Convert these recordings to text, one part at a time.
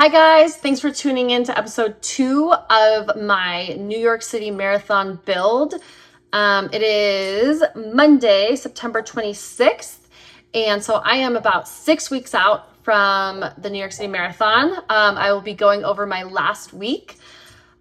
Hi guys, thanks for tuning in to episode 2 of my New York City Marathon build. It is Monday, September 26th, and so I am about 6 weeks out from the New York City Marathon. I will be going over my last week.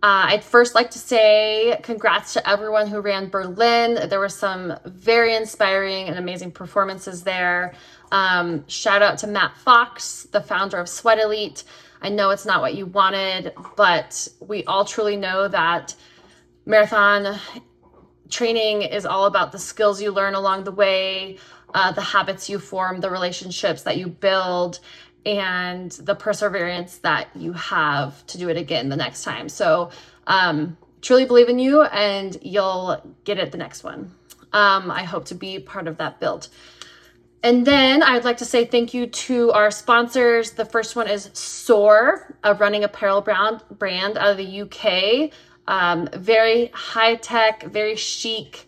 I'd first like to say congrats to everyone who ran Berlin. There were some very inspiring and amazing performances there. Shout out to Matt Fox, the founder of Sweat Elite. I know it's not what you wanted, but we all truly know that marathon training is all about the skills you learn along the way, the habits you form, the relationships that you build, and the perseverance that you have to do it again the next time. So truly believe in you and you'll get it the next one. I hope to be part of that build. And then I'd like to say thank you to our sponsors. The first one is Soar, a running apparel brand out of the UK. Very high tech, very chic,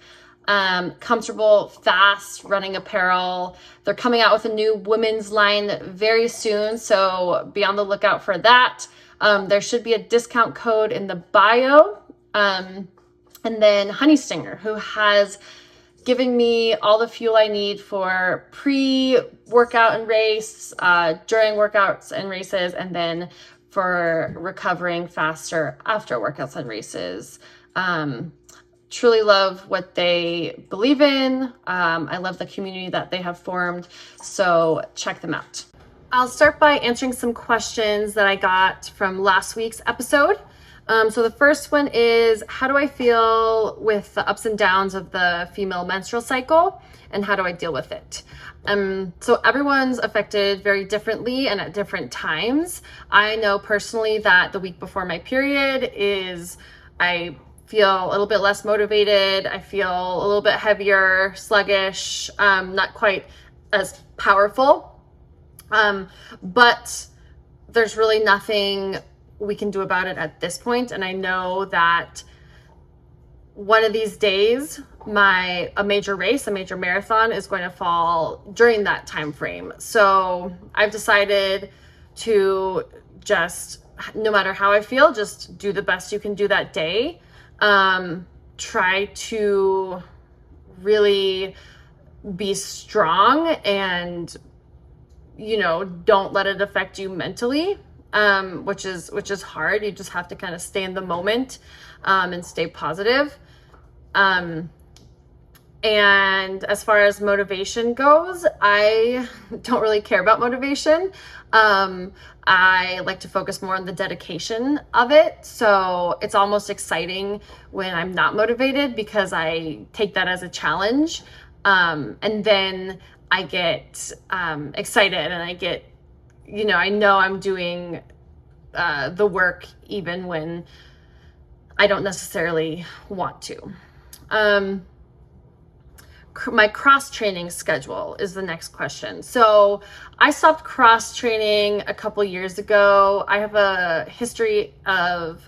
comfortable, fast running apparel. They're coming out with a new women's line very soon, so be on the lookout for that. There should be a discount code in the bio. And then Honey Stinger, who has giving me all the fuel I need for pre-workout and race, during workouts and races, and then for recovering faster after workouts and races. Truly love what they believe in. I love the community that they have formed, so check them out. I'll start by answering some questions that I got from last week's episode. So the first one is, how do I feel with the ups and downs of the female menstrual cycle, and how do I deal with it? So everyone's affected very differently and at different times. I know personally that the week before my period I feel a little bit less motivated. I feel a little bit heavier, sluggish, not quite as powerful. But there's really nothing we can do about it at this point. And I know that one of these days, a major marathon is going to fall during that time frame. So I've decided to just, no matter how I feel, just do the best you can do that day. Try to really be strong and, don't let it affect you mentally. Which is hard. You just have to kind of stay in the moment, and stay positive. And as far as motivation goes, I don't really care about motivation. I like to focus more on the dedication of it. So it's almost exciting when I'm not motivated because I take that as a challenge. And then I get, excited and I get, I know I'm doing the work even when I don't necessarily want to. My cross-training schedule is the next question. So I stopped cross-training a couple years ago. I have a history of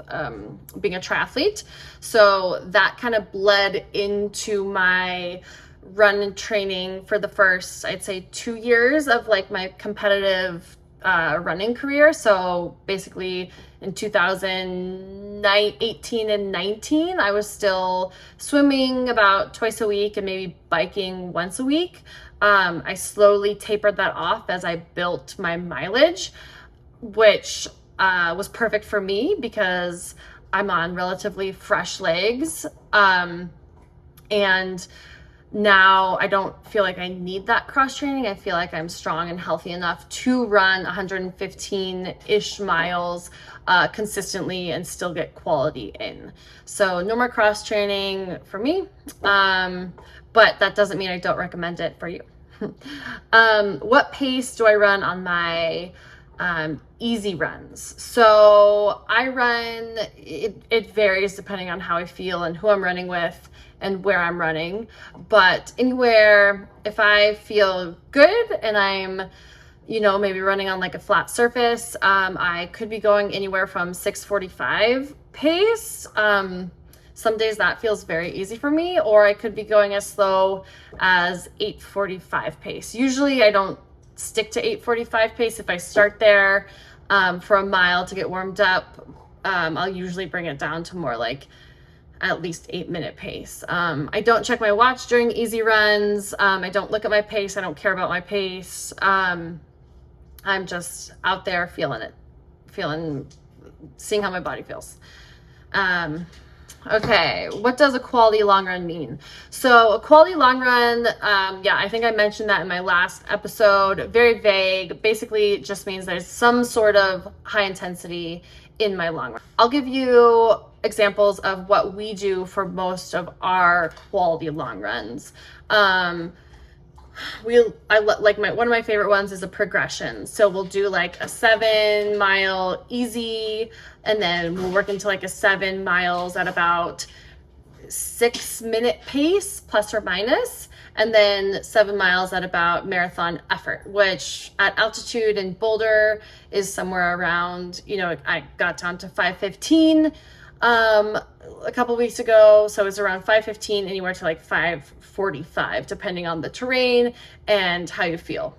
being a triathlete. So that kind of bled into my run training for the first, I'd say, 2 years of my competitive running career. So basically in 2018 and 19, I was still swimming about twice a week and maybe biking once a week. I slowly tapered that off as I built my mileage, which was perfect for me because I'm on relatively fresh legs. And now I don't feel like I need that cross training. I feel like I'm strong and healthy enough to run 115-ish miles consistently and still get quality in. So no more cross training for me, but that doesn't mean I don't recommend it for you. What pace do I run on my easy runs? So I run, it varies depending on how I feel and who I'm running with and where I'm running, but anywhere, if I feel good and I'm, maybe running on a flat surface, I could be going anywhere from 6:45 pace. Some days that feels very easy for me, or I could be going as slow as 8:45 pace. Usually I don't stick to 8:45 pace. If I start there, for a mile to get warmed up. I'll usually bring it down to more like at least 8-minute pace. I don't check my watch during easy runs. I don't look at my pace. I don't care about my pace. I'm just out there seeing how my body feels. Okay, what does a quality long run mean? So a quality long run, yeah, I think I mentioned that in my last episode. Very vague. Basically, it just means there's some sort of high intensity in my long run. I'll give you examples of what we do for most of our quality long runs. One of my favorite ones is a progression. So we'll do like a 7 mile easy, and then we'll work into like a 7 miles at about 6-minute pace, plus or minus, and then 7 miles at about marathon effort, which at altitude in Boulder is somewhere around, I got down to 5:15 a couple weeks ago. So it's around 5:15, anywhere to like 5:45, depending on the terrain and how you feel.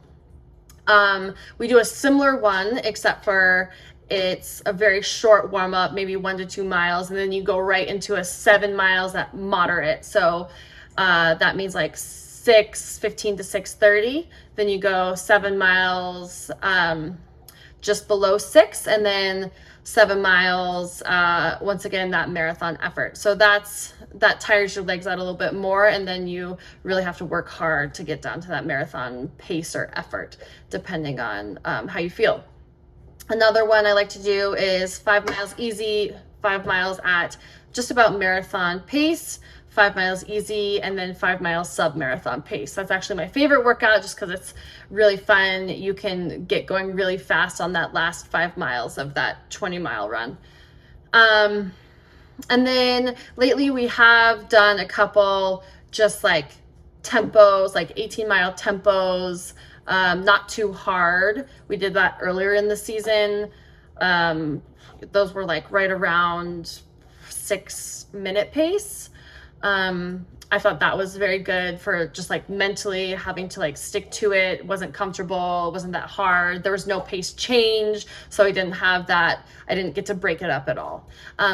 We do a similar one, except for it's a very short warm up, maybe 1 to 2 miles. And then you go right into a 7 miles at moderate. So, that means like 6:15 to 6:30. Then you go 7 miles, just below 6, and then 7 miles, once again, that marathon effort. So that tires your legs out a little bit more, and then you really have to work hard to get down to that marathon pace or effort, depending on how you feel. Another one I like to do is 5 miles easy, 5 miles at just about marathon pace, 5 miles easy, and then 5 miles sub-marathon pace. That's actually my favorite workout, just because it's really fun. You can get going really fast on that last 5 miles of that 20-mile run. And then lately we have done a couple just like tempos, like 18-mile tempos, not too hard. We did that earlier in the season. Those were like right around 6-minute pace. I thought that was very good for just like mentally having to like stick to it. It wasn't comfortable. It wasn't that hard. There was no pace change. So I didn't have that. I didn't get to break it up at all.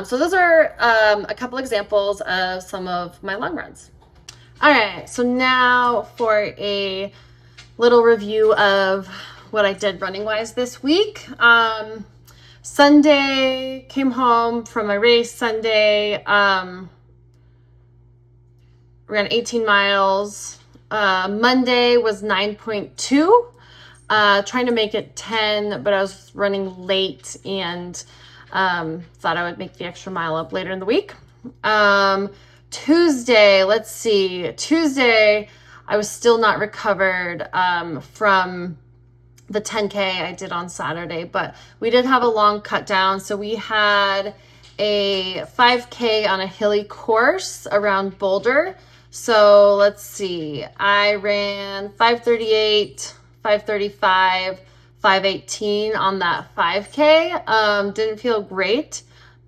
So those are a couple examples of some of my long runs. All right. So now for a little review of what I did running wise this week. Sunday, came home from my race Sunday. Ran 18 miles. Monday was 9.2. Trying to make it 10, but I was running late and thought I would make the extra mile up later in the week. Tuesday, let's see. Tuesday, I was still not recovered from the 10K I did on Saturday, but we did have a long cut down. So we had a 5K on a hilly course around Boulder. So let's see, I ran 5:38, 5:35, 5:18 on that 5K. Didn't feel great.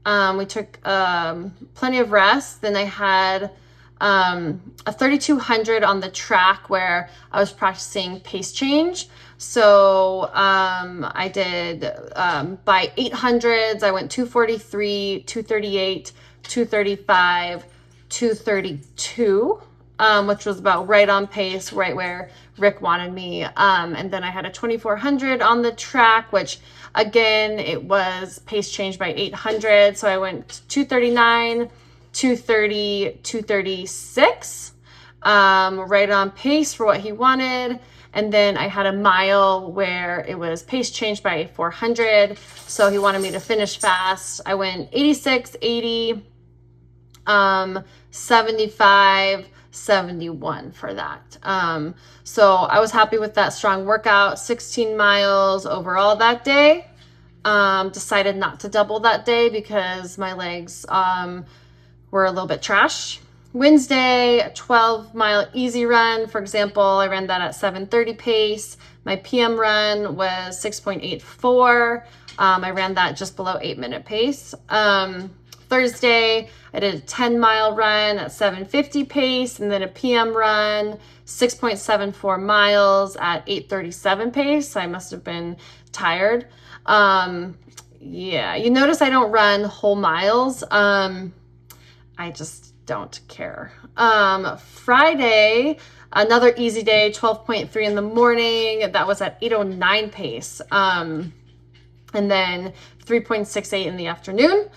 We took plenty of rest. Then I had a 3,200 on the track where I was practicing pace change. So I did by 800s, I went 243, 238, 235, 232, which was about right on pace, right where Rick wanted me. And then I had a 2,400 on the track, which again, it was pace change by 800. So I went 239, 230, 236, right on pace for what he wanted. And then I had a mile where it was pace changed by 400. So he wanted me to finish fast. I went 86, 80, 75, 71 for that. So I was happy with that strong workout. 16 miles overall that day. Decided not to double that day because my legs were a little bit trash. Wednesday, a 12-mile easy run. For example, I ran that at 7:30 pace. My PM run was 6.84. I ran that just below 8-minute pace. Thursday, I did a 10-mile run at 7:50 pace, and then a PM run, 6.74 miles at 8:37 pace. I must have been tired. Yeah, you notice I don't run whole miles. I just don't care. Friday, another easy day, 12.3 in the morning. That was at 8:09 pace. And then 3.68 in the afternoon.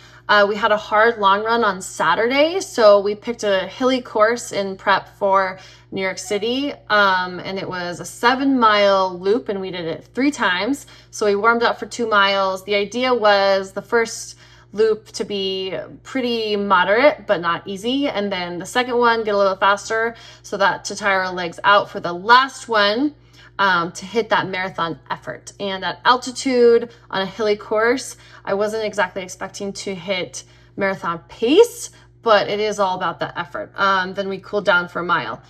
We had a hard long run on Saturday, so we picked a hilly course in prep for New York City, and it was a 7-mile loop, and we did it 3 times. So we warmed up for 2 miles. The idea was the first loop to be pretty moderate but not easy, and then the second one get a little faster so that to tire our legs out for the last one, to hit that marathon effort. And at altitude on a hilly course, I wasn't exactly expecting to hit marathon pace, but it is all about the effort. Then we cooled down for a mile.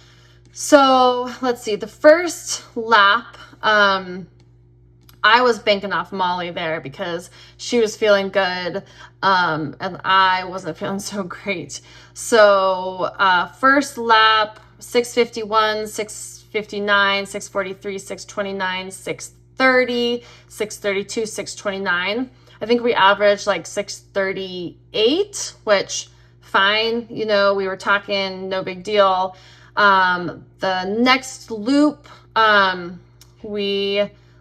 So let's see, the first lap, I was banking off Molly there because she was feeling good, and I wasn't feeling so great. So first lap, 6:51, 6:59, 6:43, 6:29, 6:30, 6:32, 6:29. I think we averaged like 6:38, which fine, you know, we were talking no big deal. The next loop,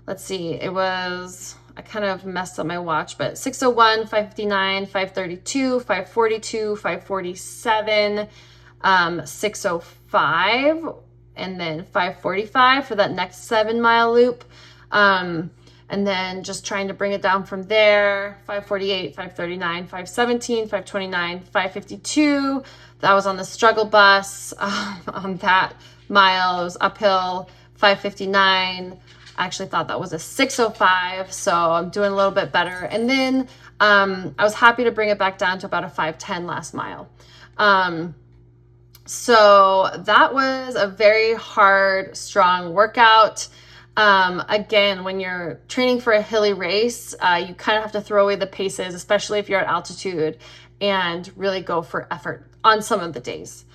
let's see, it was, I kind of messed up my watch, but 6:01, 5:59, 5:32, 5:42, 5:47, 6:05, and then 5:45 for that next 7-mile loop. And then just trying to bring it down from there, 5:48, 5:39, 5:17, 5:29, 5:52. That was on the struggle bus. On that mile, it was uphill, 5:59. I actually thought that was a 6:05, so I'm doing a little bit better. And then I was happy to bring it back down to about a 5:10 last mile. So that was a very hard, strong workout. Again, when you're training for a hilly race, you kind of have to throw away the paces, especially if you're at altitude, and really go for effort on some of the days.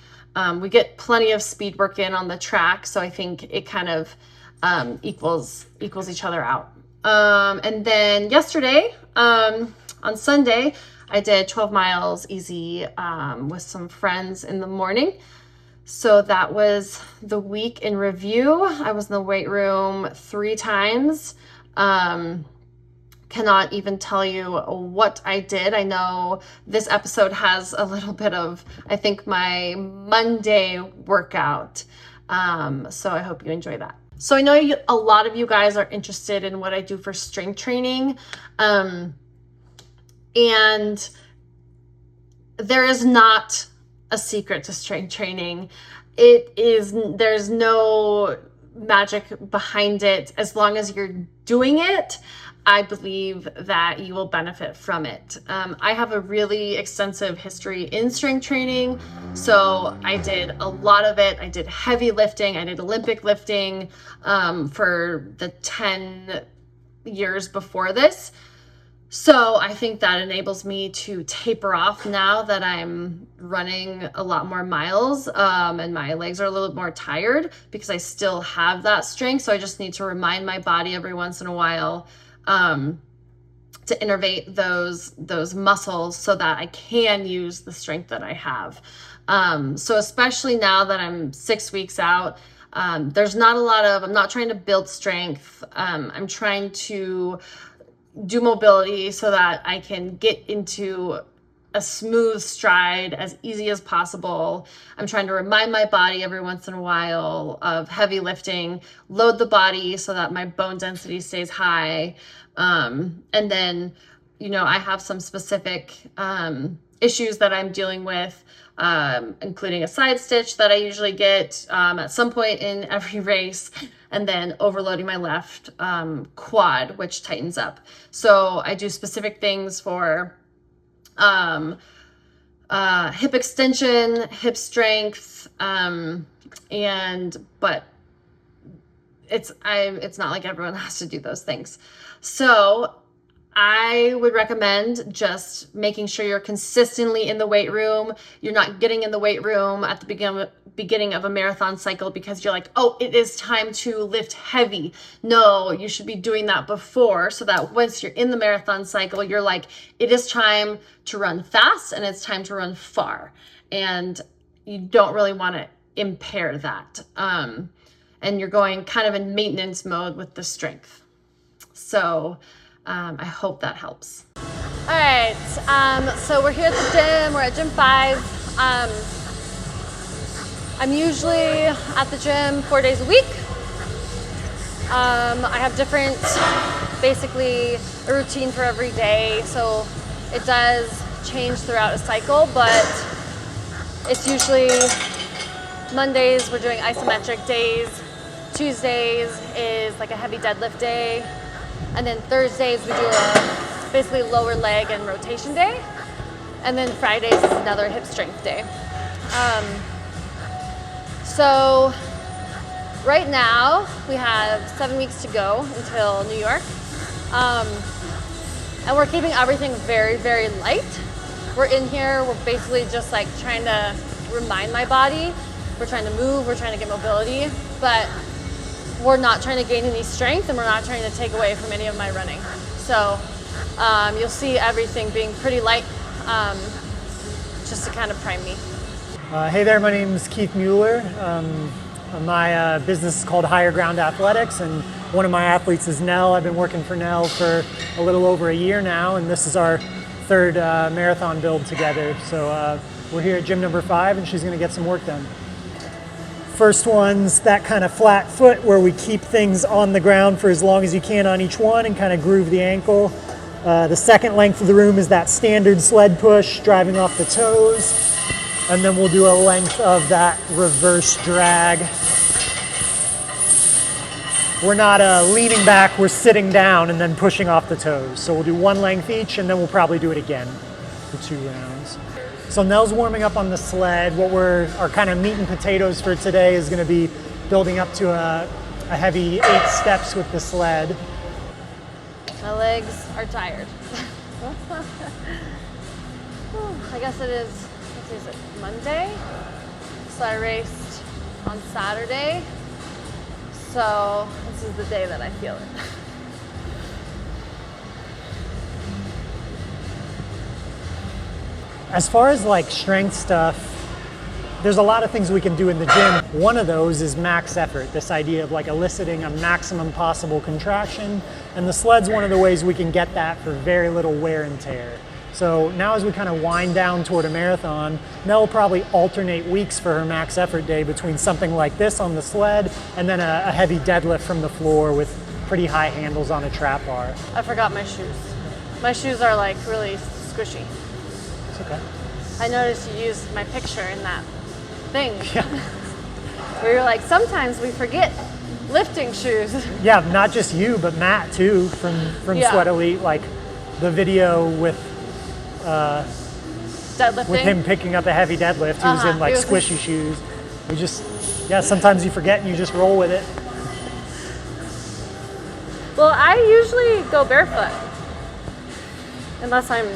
We get plenty of speed work in on the track, so I think it kind of equals each other out. And then yesterday, on Sunday, I did 12 miles easy with some friends in the morning. So that was the week in review. I was in the weight room 3 times. Cannot even tell you what I did. I know this episode has a little bit of, I think, my Monday workout. So I hope you enjoy that. So I know a lot of you guys are interested in what I do for strength training. And there is not a secret to strength training. There's no magic behind it. As long as you're doing it, I believe that you will benefit from it. I have a really extensive history in strength training, so I did a lot of it. I did heavy lifting. I did Olympic lifting for the 10 years before this. So I think that enables me to taper off now that I'm running a lot more miles, and my legs are a little more tired because I still have that strength. So I just need to remind my body every once in a while to innervate those muscles so that I can use the strength that I have. So especially now that I'm 6 weeks out, there's not a lot of, I'm not trying to build strength. I'm trying to do mobility so that I can get into a smooth stride as easy as possible. I'm trying to remind my body every once in a while of heavy lifting, load the body so that my bone density stays high. And then, you know, I have some specific issues that I'm dealing with, including a side stitch that I usually get at some point in every race, and then overloading my left quad, which tightens up. So I do specific things for hip extension, hip strength, but it's not like everyone has to do those things. So I would recommend just making sure you're consistently in the weight room. You're not getting in the weight room at the beginning of a marathon cycle because you're like, oh, it is time to lift heavy. No, you should be doing that before, so that once you're in the marathon cycle, you're like, it is time to run fast and it's time to run far. And you don't really want to impair that. And you're going kind of in maintenance mode with the strength. So I hope that helps. All right, so we're here at the gym. We're at gym 5. I'm usually at the gym 4 days a week. I have different, basically a routine for every day. So it does change throughout a cycle, but it's usually Mondays, we're doing isometric days. Tuesdays is like a heavy deadlift day. And then Thursdays we do a basically lower leg and rotation day. And then Fridays is another hip strength day. So right now we have 7 weeks to go until New York. And we're keeping everything very, very light. We're in here, we're basically just like trying to remind my body. We're trying to move, we're trying to get mobility, but we're not trying to gain any strength and we're not trying to take away from any of my running. So you'll see everything being pretty light, just to kind of prime me. Hey there, my name is Keith Mueller. My business is called Higher Ground Athletics, and one of my athletes is Nell. I've been working for Nell for a little over a year now, and this is our third marathon build together. So we're here at gym number 5, and she's going to get some work done. First one's that kind of flat foot where we keep things on the ground for as long as you can on each one and kind of groove the ankle. The second length of the room is that standard sled push, driving off the toes. And then we'll do a length of that reverse drag. We're not leaning back, we're sitting down and then pushing off the toes. So we'll do one length each and then we'll probably do it again for 2 rounds. So Nell's warming up on the sled. Our kind of meat and potatoes for today is gonna be building up to a heavy 8 steps with the sled. My legs are tired. I guess it is, what is it, Monday? So I raced on Saturday. So this is the day that I feel it. As far as like strength stuff, there's a lot of things we can do in the gym. One of those is max effort, this idea of like eliciting a maximum possible contraction. And the sled's one of the ways we can get that for very little wear and tear. So now as we kind of wind down toward a marathon, Nell will probably alternate weeks for her max effort day between something like this on the sled and then a heavy deadlift from the floor with pretty high handles on a trap bar. I forgot my shoes. My shoes are like really squishy. It's okay. I noticed you used my picture in that thing. Yeah. Where you're like, sometimes we forget lifting shoes. Yeah, not just you, but Matt too from Yeah. Sweat Elite, like the video with Deadlifting. with him picking up a heavy deadlift. He was in like squishy shoes. We just, yeah, sometimes you forget and you just roll with it. Well, I usually go barefoot. Unless I'm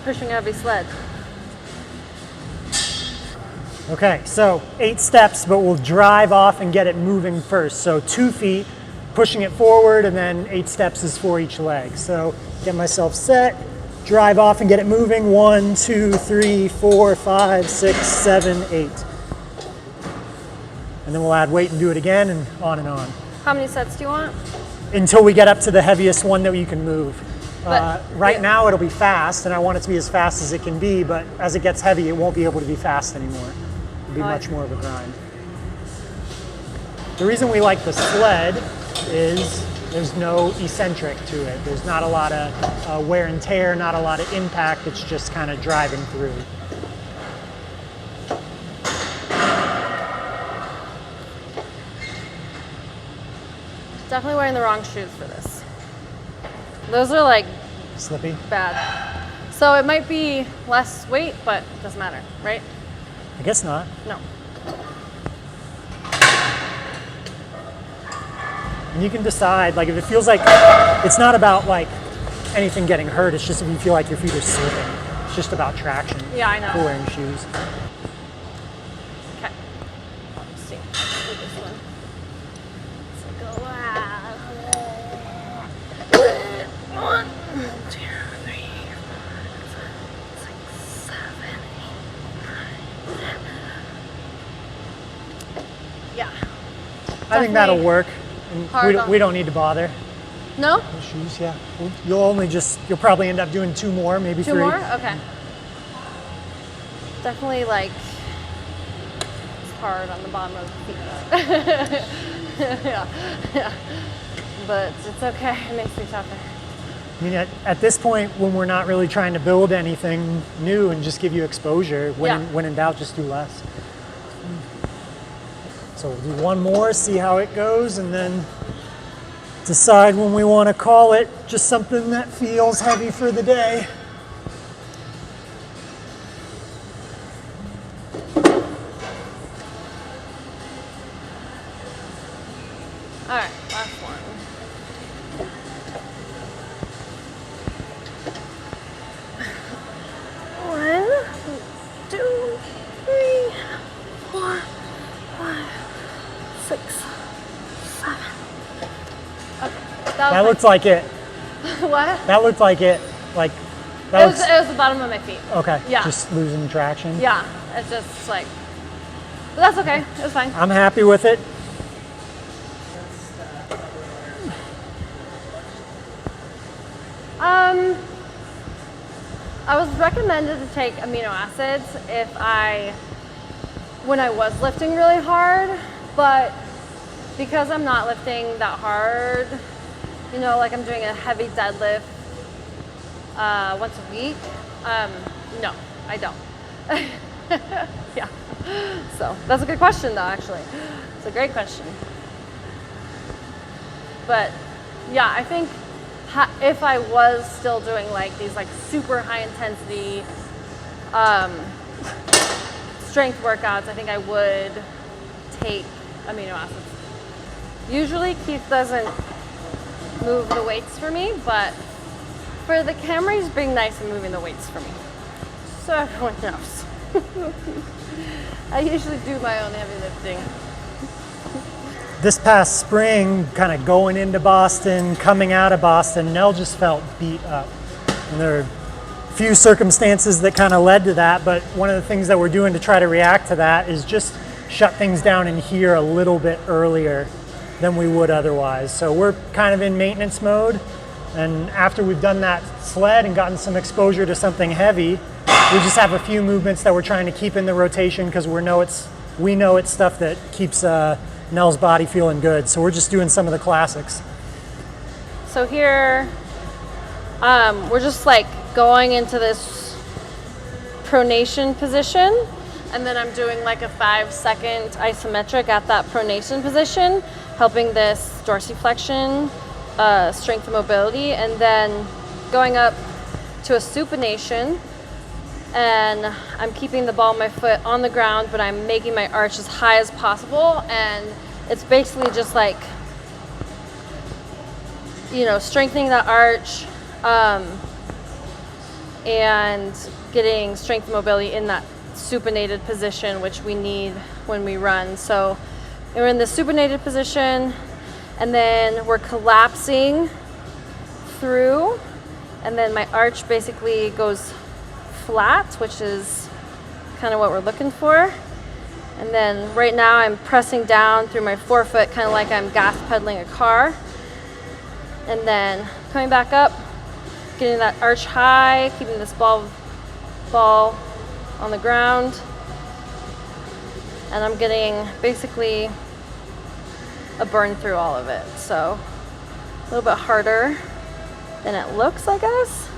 pushing a heavy sled. Okay, so 8 steps, but we'll drive off and get it moving first. So 2 feet, pushing it forward, and then 8 steps is for each leg. So get myself set, drive off and get it moving. 1, 2, 3, 4, 5, 6, 7, 8. And then we'll add weight and do it again and on and on. How many sets do you want? Until we get up to the heaviest one that you can move. Right yeah. now it'll be fast, and I want it to be as fast as it can be, but as it gets heavy, it won't be able to be fast anymore. It'll be much more of a grind. The reason we like the sled is there's no eccentric to it. There's not a lot of wear and tear, not a lot of impact. It's just kind of driving through. Definitely wearing the wrong shoes for this. Those are like Slippy? bad. So it might be less weight, but it doesn't matter, right? I guess not. No. And you can decide, like if it feels like, it's not about like anything getting hurt, it's just if you feel like your feet are slipping. It's just about traction. Yeah, I know. For wearing shoes. Okay. I think that'll work. And we don't need to bother. No? The shoes, yeah. You'll probably end up doing 2 more, maybe 3. 2 more? Okay. Definitely like it's hard on the bottom of the feet. yeah. But it's okay. It makes me tougher. I mean, at this point, when we're not really trying to build anything new and just give you exposure, when in doubt, just do less. So we'll do 1 more, see how it goes, and then decide when we want to call it just something that feels heavy for the day. All right, last one. One, 2, 3, 4, 5, 6, 7. Okay, that looks like it. What? That looked like it. Like it was the bottom of my feet. Okay. Yeah. Just losing traction. Yeah. It's just like, but that's okay. It's fine. I'm happy with it. I was recommended to take amino acids when I was lifting really hard, but because I'm not lifting that hard, you know, like I'm doing a heavy deadlift once a week, no, I don't. Yeah. So that's a good question though, actually. It's a great question. But yeah, I think if I was still doing like these like super high intensity strength workouts, I think I would take amino acids. Usually Keith doesn't move the weights for me, but for the camera he's being nice and moving the weights for me. So everyone knows. I usually do my own heavy lifting. This past spring, kind of going into Boston, coming out of Boston, Nell just felt beat up. And there are a few circumstances that kind of led to that, but one of the things that we're doing to try to react to that is just shut things down in here a little bit earlier than we would otherwise. So we're kind of in maintenance mode, and after we've done that sled and gotten some exposure to something heavy, we just have a few movements that we're trying to keep in the rotation because we know it's stuff that keeps Nell's body feeling good. So we're just doing some of the classics. So here, we're just like going into this pronation position, and then I'm doing like a 5-second isometric at that pronation position, helping this dorsiflexion, strength and mobility, and then going up to a supination, and I'm keeping the ball of my foot on the ground, but I'm making my arch as high as possible, and it's basically just like, you know, strengthening that arch and getting strength and mobility in that supinated position, which we need when we run. So we're in the supinated position, and then we're collapsing through, and then my arch basically goes flat, which is kind of what we're looking for. And then right now I'm pressing down through my forefoot, kind of like I'm gas pedaling a car. And then coming back up, getting that arch high, keeping this ball on the ground. And I'm getting basically a burn through all of it. So a little bit harder than it looks, I guess.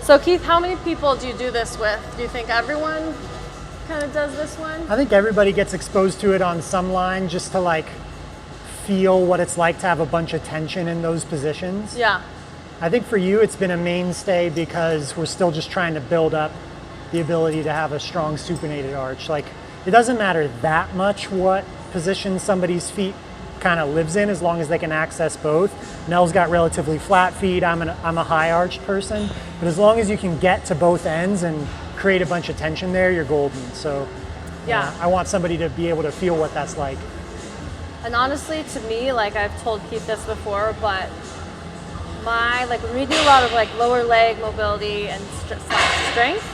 So Keith, how many people do you do this with? Do you think everyone kind of does this one? I think everybody gets exposed to it on some line just to like feel what it's like to have a bunch of tension in those positions. Yeah. I think for you it's been a mainstay because we're still just trying to build up the ability to have a strong supinated arch. Like it doesn't matter that much what position somebody's feet kind of lives in as long as they can access both. Nell's got relatively flat feet. I'm a high arched person, but as long as you can get to both ends and create a bunch of tension there, you're golden. So yeah, I want somebody to be able to feel what that's like. And honestly, to me, like I've told Keith this before, but when we do a lot of like lower leg mobility and strength,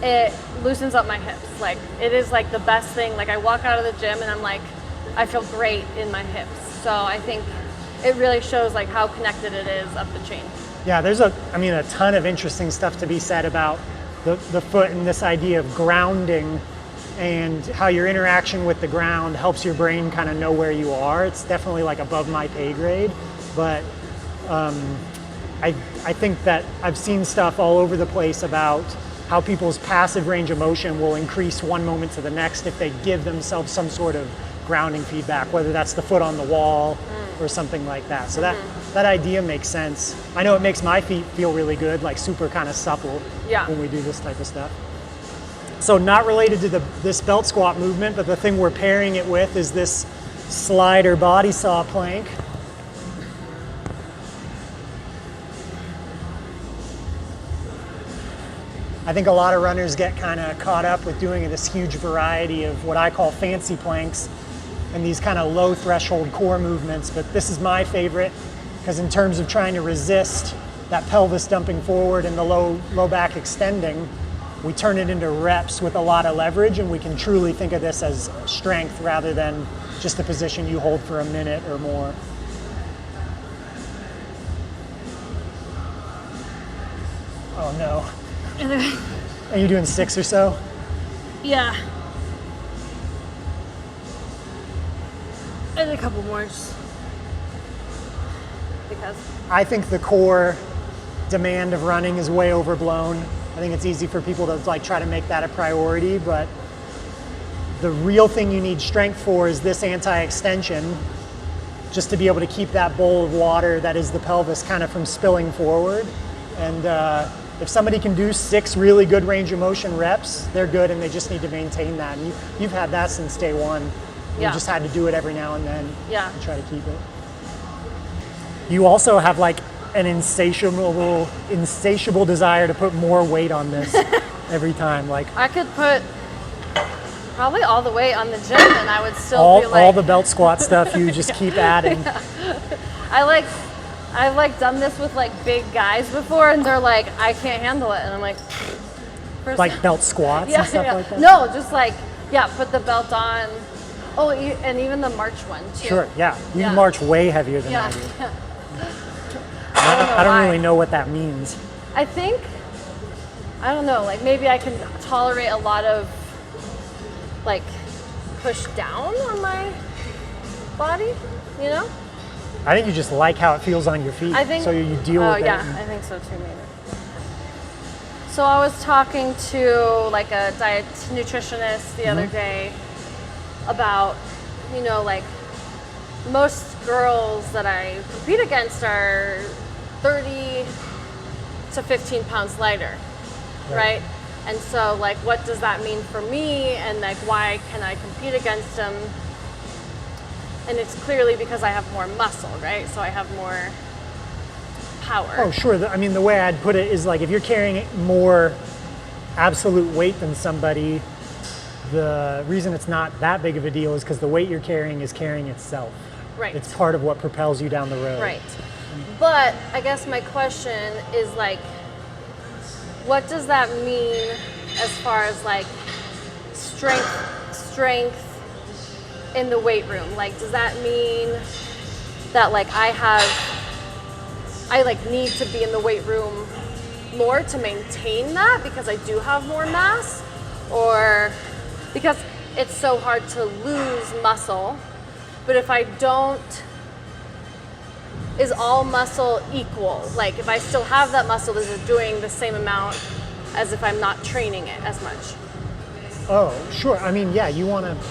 it loosens up my hips. Like it is like the best thing. Like I walk out of the gym and I'm like I feel great in my hips. So I think it really shows like how connected it is up the chain. Yeah, there's a ton of interesting stuff to be said about the foot and this idea of grounding and how your interaction with the ground helps your brain kind of know where you are. It's definitely like above my pay grade, but I think that I've seen stuff all over the place about how people's passive range of motion will increase one moment to the next if they give themselves some sort of grounding feedback, whether that's the foot on the wall or something like that. So that idea makes sense. I know it makes my feet feel really good, like super kind of supple when we do this type of stuff. So not related to this belt squat movement, but the thing we're pairing it with is this slider body saw plank. I think a lot of runners get kind of caught up with doing this huge variety of what I call fancy planks and these kind of low threshold core movements, but this is my favorite because in terms of trying to resist that pelvis dumping forward and the low back extending, we turn it into reps with a lot of leverage, and we can truly think of this as strength rather than just a position you hold for a minute or more. Oh no. Are you doing 6 or so? Yeah. And a couple more just because. I think the core demand of running is way overblown. I think it's easy for people to like try to make that a priority, but the real thing you need strength for is this anti-extension, just to be able to keep that bowl of water that is the pelvis kind of from spilling forward. And if somebody can do 6 really good range of motion reps, they're good, and they just need to maintain that. And you've had that since day one. You just had to do it every now and then and try to keep it. You also have like an insatiable desire to put more weight on this every time. Like I could put probably all the weight on the gym, and I would still be like all the belt squat stuff. You just keep adding. I've like done this with like big guys before, and they're like, I can't handle it, and I'm like, like belt squats and stuff like that. No, just like put the belt on. Oh, and even the march one too. Sure, you march way heavier than I do. I don't really know what that means. I think, I don't know, like maybe I can tolerate a lot of like push down on my body, you know? I think you just like how it feels on your feet, so you deal with it. Oh yeah, I think so too, maybe. So I was talking to like a diet nutritionist the other day about, you know, like most girls that I compete against are 30 to 15 pounds lighter, right? And so like, what does that mean for me? And like, why can I compete against them? And it's clearly because I have more muscle, right? So I have more power. Oh, sure. I mean, the way I'd put it is like, if you're carrying more absolute weight than somebody, the reason it's not that big of a deal is because the weight you're carrying is carrying itself. Right. It's part of what propels you down the road. Right. But I guess my question is like, what does that mean as far as like strength in the weight room? Like, does that mean that like I like need to be in the weight room more to maintain that because I do have more mass? Or because it's so hard to lose muscle, but if I don't, is all muscle equal? Like if I still have that muscle, is it doing the same amount as if I'm not training it as much? Oh, sure. I mean, yeah,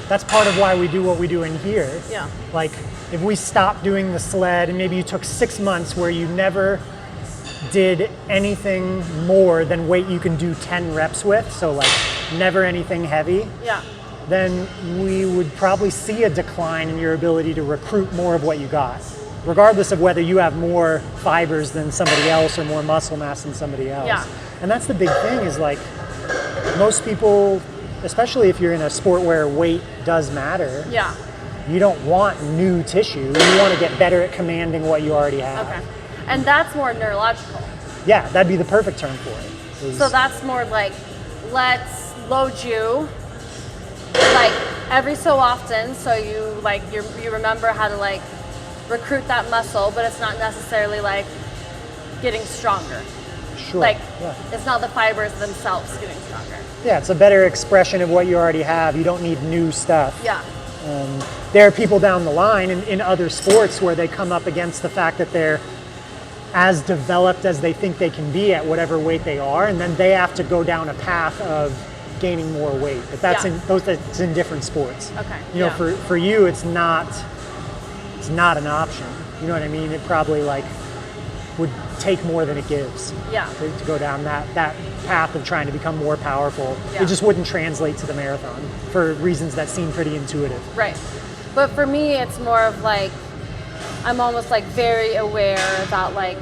that's part of why we do what we do in here. Yeah. Like if we stopped doing the sled and maybe you took 6 months where you never did anything more than weight you can do 10 reps with, so like never anything heavy, then we would probably see a decline in your ability to recruit more of what you got, regardless of whether you have more fibers than somebody else or more muscle mass than somebody else. Yeah. And that's the big thing is like most people, especially if you're in a sport where weight does matter, you don't want new tissue. You want to get better at commanding what you already have. Okay. And that's more neurological. Yeah, that'd be the perfect term for it. So that's more like, let's load you like every so often, so you like you remember how to like recruit that muscle, but it's not necessarily like getting stronger. Sure. Like yeah. it's not the fibers themselves getting stronger. Yeah, it's a better expression of what you already have. You don't need new stuff. Yeah. There are people down the line in other sports where they come up against the fact that they're as developed as they think they can be at whatever weight they are, and then they have to go down a path of gaining more weight. But that's that's in different sports. Okay. You know, for you, it's not an option. You know what I mean? It probably like would take more than it gives. Yeah. To go down that path of trying to become more powerful. Yeah. It just wouldn't translate to the marathon for reasons that seem pretty intuitive. Right. But for me, it's more of like, I'm almost like very aware that like,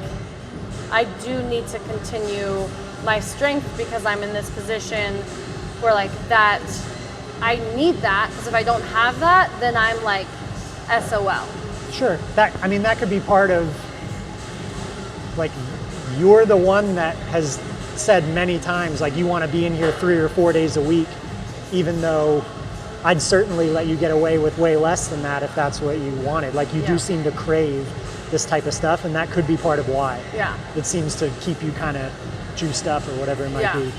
I do need to continue my strength because I'm in this position where like that, I need that, because if I don't have that, then I'm like SOL. Sure. That could be part of, like, you're the one that has said many times, like, you want to be in here 3 or 4 days a week, even though I'd certainly let you get away with way less than that if that's what you wanted. Like, you do seem to crave this type of stuff, and that could be part of why. Yeah. It seems to keep you kind of juiced up or whatever it might be.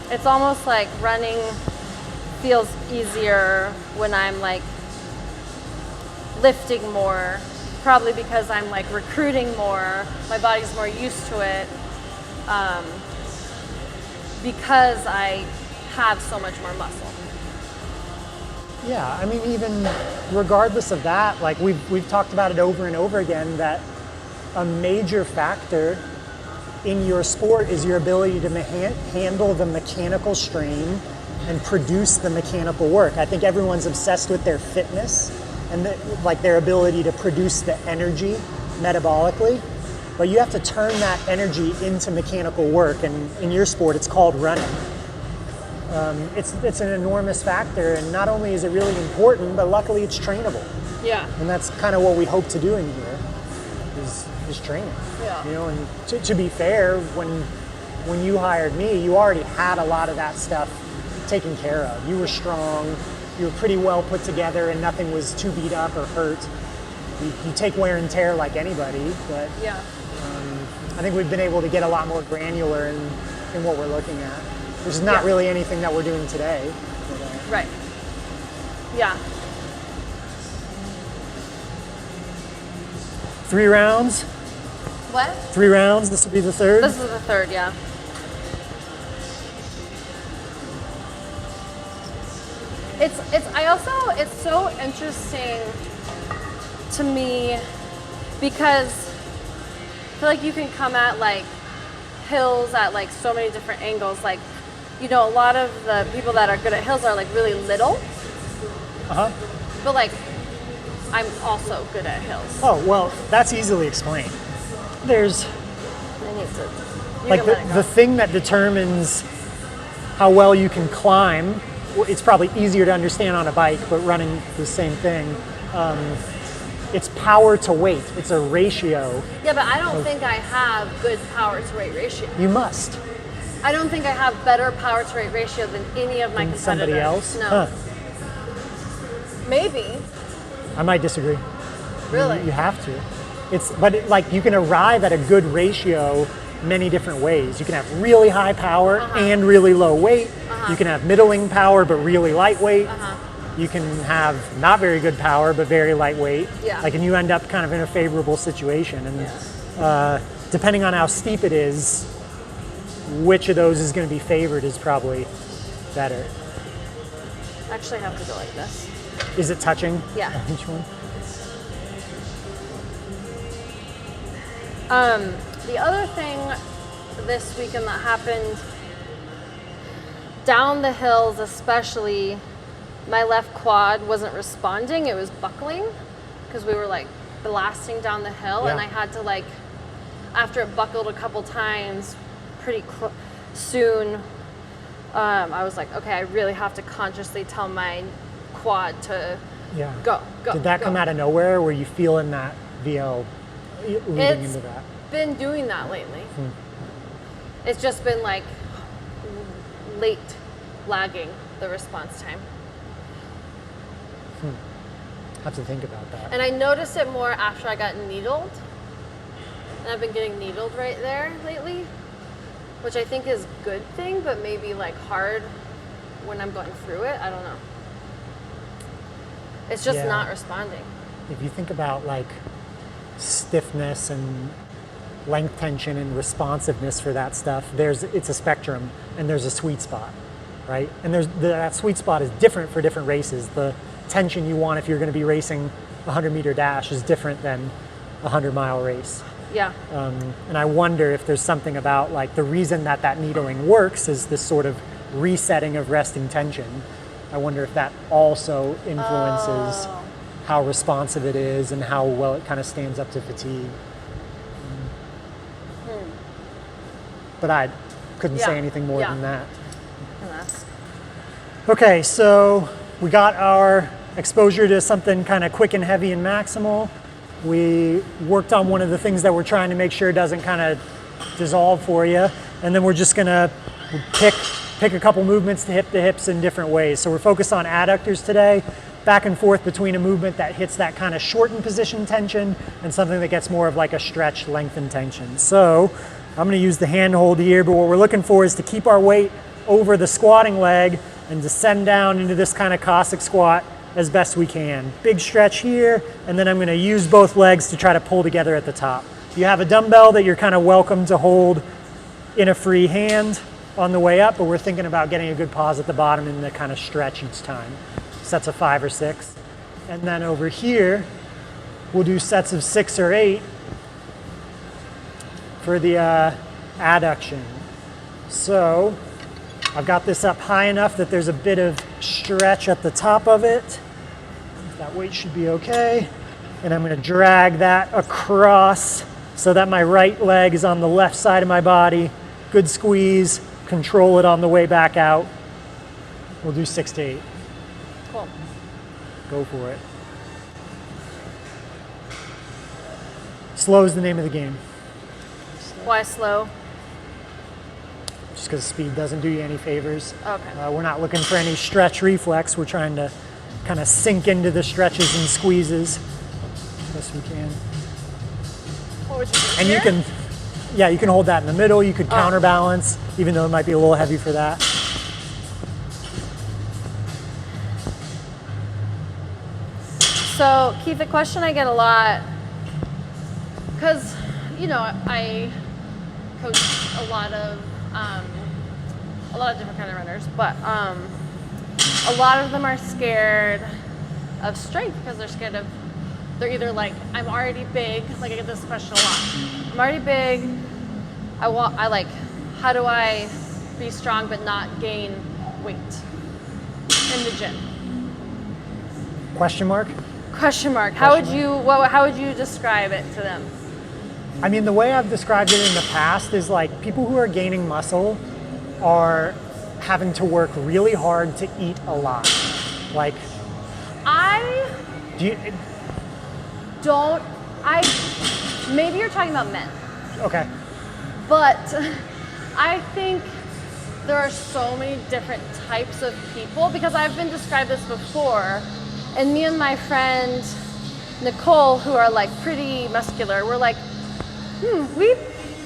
It's almost like running feels easier when I'm like lifting more, probably because I'm like recruiting more, my body's more used to it, because I have so much more muscle. Yeah, I mean, even regardless of that, like we've talked about it over and over again, that a major factor in your sport is your ability to handle the mechanical strain and produce the mechanical work. I think everyone's obsessed with their fitness and like their ability to produce the energy metabolically, but you have to turn that energy into mechanical work, and in your sport it's called running. It's an enormous factor, and not only is it really important, but luckily it's trainable. Yeah. And that's kind of what we hope to do in here, is training. Yeah. You know, and to be fair, when you hired me, you already had a lot of that stuff taken care of. You were strong, you were pretty well put together, and nothing was too beat up or hurt. You take wear and tear like anybody, but I think we've been able to get a lot more granular in what we're looking at, which is not really anything that we're doing today. But, right. Yeah. 3 rounds. What? 3 rounds. This will be the third. This is the third, yeah. It's so interesting to me because I feel like you can come at like hills at like so many different angles. Like, you know, a lot of the people that are good at hills are like really little. But like, I'm also good at hills. Oh, well, that's easily explained. There's like the thing that determines how well you can climb. It's probably easier to understand on a bike, but running the same thing. It's power to weight. It's a ratio. Yeah, but I don't think I have good power to weight ratio. You must. I don't think I have better power to weight ratio than any of my competitors. Somebody else? No. Huh. Maybe. I might disagree. Really? You have to. Like you can arrive at a good ratio many different ways. You can have really high power and really low weight. You can have middling power but really lightweight. You can have not very good power but very lightweight. Yeah. Like, and you end up kind of in a favorable situation. And depending on how steep it is, which of those is going to be favored is probably better. Actually, I have to go like this. Is it touching? Yeah. Each one? The other thing this weekend that happened, down the hills especially, my left quad wasn't responding. It was buckling because we were like blasting down the hill, and I had to like, after it buckled a couple times pretty soon, I was like, okay, I really have to consciously tell my quad to go. Did that come out of nowhere? Were you feeling that VL leading into that? Been doing that lately. It's just been like late lagging. the response time. Have to think about that. And I notice it more after I got needled. And I've been getting needled right there lately, which I think is a good thing, but maybe like hard when I'm going through it. I don't know. It's just not responding. If you think about like stiffness and length tension and responsiveness for that stuff, it's a spectrum and there's a sweet spot, right? And that sweet spot is different for different races. The tension you want if you're going to be racing a 100-meter dash is different than a 100-mile race. Yeah. And I wonder if there's something about like the reason that needling works is this sort of resetting of resting tension. I wonder if that also influences how responsive it is and how well it kind of stands up to fatigue. But I couldn't say anything more than that. Okay, so we got our exposure to something kind of quick and heavy and maximal. We worked on one of the things that we're trying to make sure doesn't kind of dissolve for you. And then we're just gonna pick a couple movements to hips in different ways. So we're focused on adductors today, back and forth between a movement that hits that kind of shortened position tension and something that gets more of like a stretch lengthened tension. So I'm gonna use the handhold here, but what we're looking for is to keep our weight over the squatting leg and descend down into this kind of Cossack squat as best we can. Big stretch here, and then I'm gonna use both legs to try to pull together at the top. You have a dumbbell that you're kind of welcome to hold in a free hand on the way up, but we're thinking about getting a good pause at the bottom and the kind of stretch each time. Sets of 5 or 6. And then over here, we'll do sets of 6 or 8 for the adduction. So I've got this up high enough that there's a bit of stretch at the top of it. That weight should be okay. And I'm gonna drag that across so that my right leg is on the left side of my body. Good squeeze, control it on the way back out. We'll do 6 to 8. Cool. Go for it. Slow is the name of the game. Why slow? Just because speed doesn't do you any favors. Okay. We're not looking for any stretch reflex. We're trying to kind of sink into the stretches and squeezes as best we can. What would you do And here? you can hold that in the middle. You could counterbalance, even though it might be a little heavy for that. So, Keith, the question I get a lot, because, you know, I coach a lot of different kind of runners, but a lot of them are scared of strength because they're either like, I'm already big, like I get this question a lot. I'm already big, how do I be strong but not gain weight in the gym? Question mark? Question mark. How would you describe it to them? I mean, the way I've described it in the past is like people who are gaining muscle are having to work really hard to eat a lot. Like, maybe you're talking about men. Okay. But I think there are so many different types of people because I've been described this before, and me and my friend Nicole, who are like pretty muscular, we're like,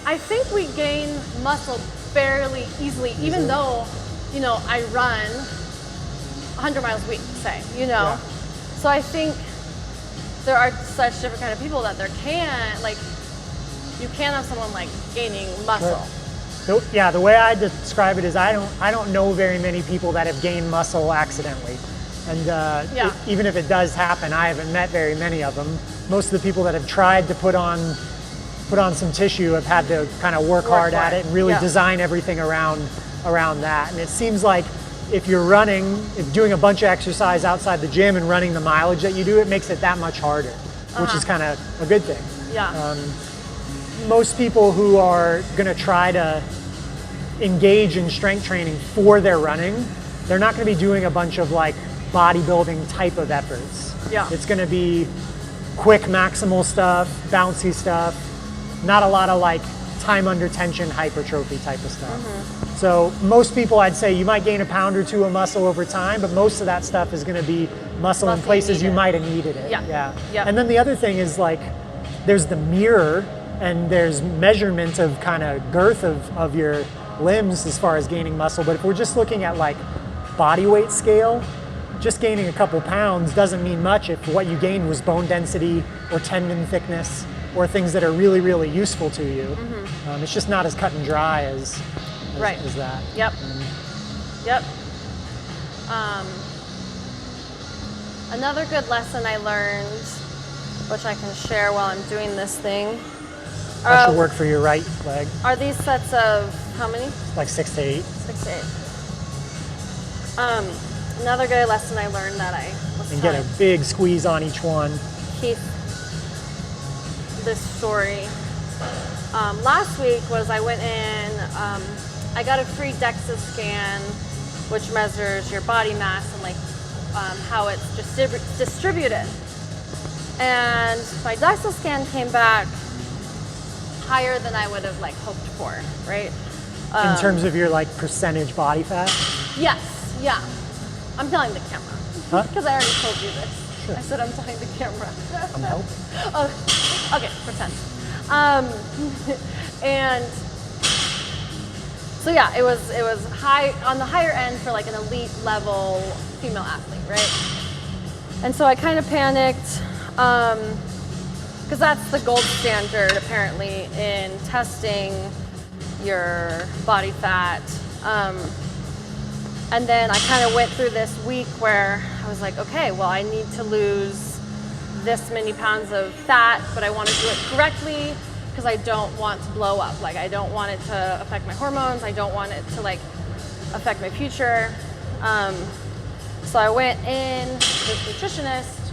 I think we gain muscle fairly easily, even though, you know, I run 100 miles a week, say, you know. Yeah. So I think there are such different kind of people that you can't have someone like gaining muscle. Sure. So, yeah, the way I describe it is I don't know very many people that have gained muscle accidentally. And even if it does happen, I haven't met very many of them. Most of the people that have tried to put on some tissue have had to kind of work hard at it and really design everything around that. And it seems like if you're doing a bunch of exercise outside the gym and running the mileage that you do, it makes it that much harder, which is kind of a good thing. Yeah. Most people who are going to try to engage in strength training for their running, they're not going to be doing a bunch of like bodybuilding type of efforts. Yeah. It's going to be quick maximal stuff, bouncy stuff, not a lot of like time under tension hypertrophy type of stuff. So most people, I'd say you might gain a pound or two of muscle over time, but most of that stuff is going to be muscle in places you might have needed it. Yeah. And then the other thing is like, there's the mirror and there's measurement of kind of girth of your limbs as far as gaining muscle. But if we're just looking at like body weight scale, just gaining a couple pounds doesn't mean much if what you gained was bone density or tendon thickness or things that are really, really useful to you. It's just not as cut and dry as that. Yep. Another good lesson I learned, which I can share while I'm doing this thing. That should work for your right leg. Are these sets of how many? Like 6 to 8. 6 to 8. Another good lesson I learned that I was And get a big squeeze on each one. Keith this story. Last week was I went in, I got a free DEXA scan, which measures your body mass and like how it's distributed. And my DEXA scan came back higher than I would have like hoped for, right? In terms of your like percentage body fat? Yes, yeah. I'm telling the camera. Huh? Because I already told you this. Sure. I said I'm telling the camera. I'm helping. Oh, okay, pretend. And so yeah, it was high on the higher end for like an elite level female athlete, right? And so I kind of panicked because that's the gold standard apparently in testing your body fat. And then I kind of went through this week where I was like, okay, well, I need to lose this many pounds of fat, but I want to do it correctly because I don't want to blow up. Like, I don't want it to affect my hormones. I don't want it to like affect my future. So I went in to this nutritionist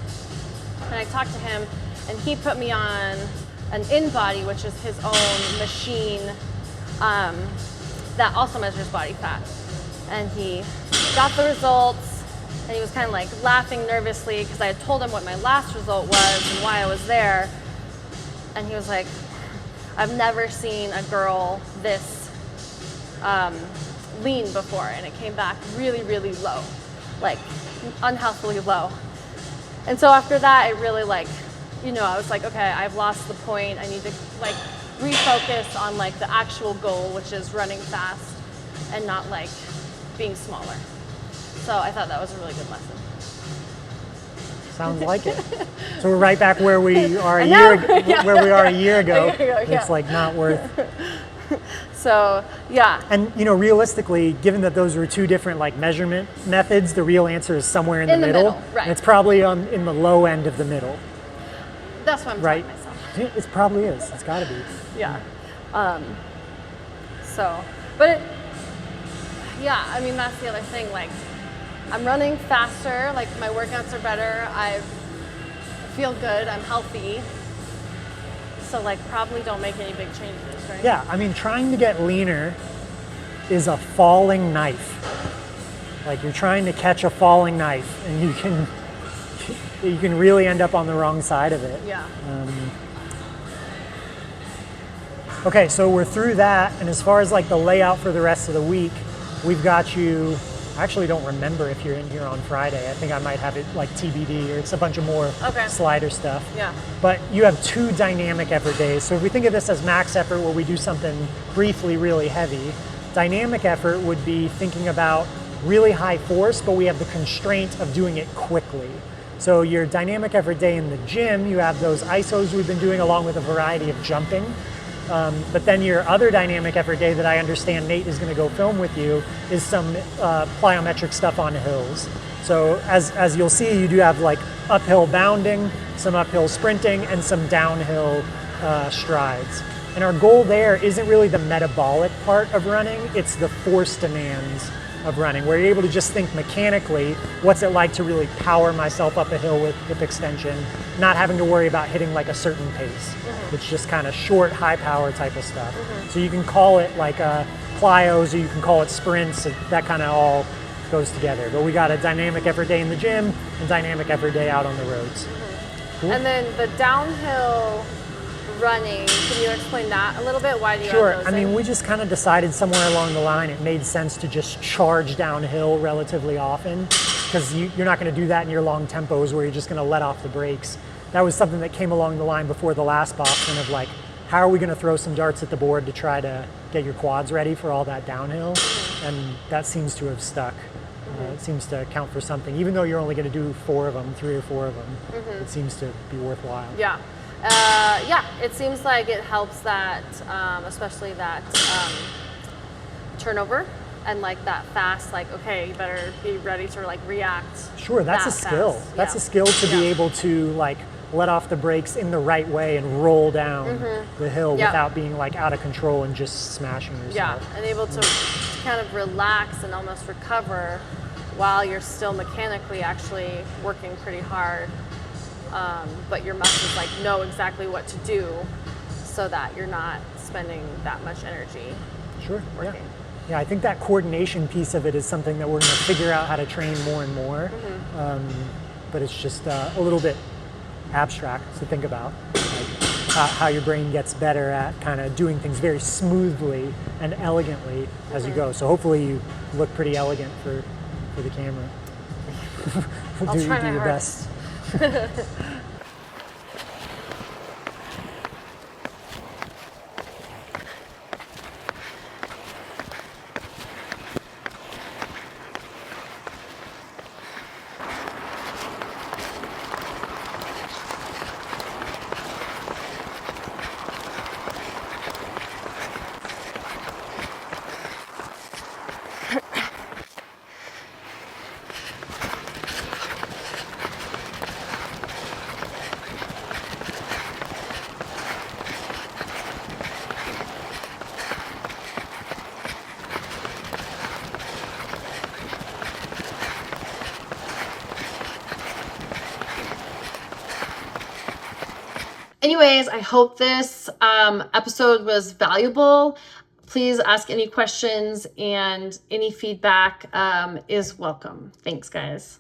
and I talked to him, and he put me on an InBody, which is his own machine that also measures body fat. And he got the results, and he was kind of like laughing nervously because I had told him what my last result was and why I was there. And he was like, I've never seen a girl this lean before, and it came back really, really low, like unhealthily low. And so after that, I really like, I was like, okay, I've lost the point. I need to like refocus on like the actual goal, which is running fast and not like being smaller. So I thought that was a really good lesson. Sounds like it. So we're right back where we are a year ago. It's like not worth. So yeah. And realistically, given that those were two different like measurement methods, the real answer is somewhere in the middle. Right. And it's probably in the low end of the middle. That's what I'm telling myself. Yeah, it probably is. It's got to be. Yeah. I mean, that's the other thing. Like, I'm running faster. Like, my workouts are better. I feel good. I'm healthy. So, like, probably don't make any big changes, right? Yeah. I mean, trying to get leaner is a falling knife. Like, you're trying to catch a falling knife, and you can really end up on the wrong side of it. Yeah. Okay, so we're through that, and as far as like the layout for the rest of the week, we've got you. I actually don't remember if you're in here on Friday. I think I might have it like TBD, or it's a bunch of more slider stuff. Yeah. But you have 2 dynamic effort days. So if we think of this as max effort where we do something briefly really heavy, dynamic effort would be thinking about really high force, but we have the constraint of doing it quickly. So your dynamic effort day in the gym, you have those isos we've been doing along with a variety of jumping. But then your other dynamic effort day that I understand Nate is going to go film with you is some plyometric stuff on hills. So as you'll see, you do have like uphill bounding, some uphill sprinting, and some downhill strides. And our goal there isn't really the metabolic part of running, it's the force demands of running, where you're able to just think mechanically, what's it like to really power myself up a hill with hip extension, not having to worry about hitting like a certain pace. It's just kind of short, high power type of stuff. So you can call it like plyos, or you can call it sprints, that kind of all goes together. But we got a dynamic effort day in the gym and dynamic effort day out on the roads. Cool. And then the downhill running. Can you explain that a little bit? Why do you Sure. add those I mean, in? we just kind of decided somewhere along the line it made sense to just charge downhill relatively often, because you're not going to do that in your long tempos where you're just going to let off the brakes. That was something that came along the line before the last Boston of like, how are we going to throw some darts at the board to try to get your quads ready for all that downhill? And that seems to have stuck. It seems to count for something. Even though you're only going to do 4 of them, 3 or 4 of them, it seems to be worthwhile. Yeah. Yeah, it seems like it helps that, especially that turnover and like that fast, like, okay, you better be ready to like react. Sure, that's a skill. Fast. That's a skill to be able to like let off the brakes in the right way and roll down the hill without being like out of control and just smashing yourself. Yeah, and able to kind of relax and almost recover while you're still mechanically actually working pretty hard. But your muscles like know exactly what to do so that you're not spending that much energy. Sure. Working. Yeah, I think that coordination piece of it is something that we're going to figure out how to train more and more. But it's just a little bit abstract to think about, like how your brain gets better at kind of doing things very smoothly and elegantly as you go. So hopefully you look pretty elegant for the camera. I'll do try my your hardest. best. Anyways, I hope this episode was valuable. Please ask any questions, and any feedback is welcome. Thanks, guys.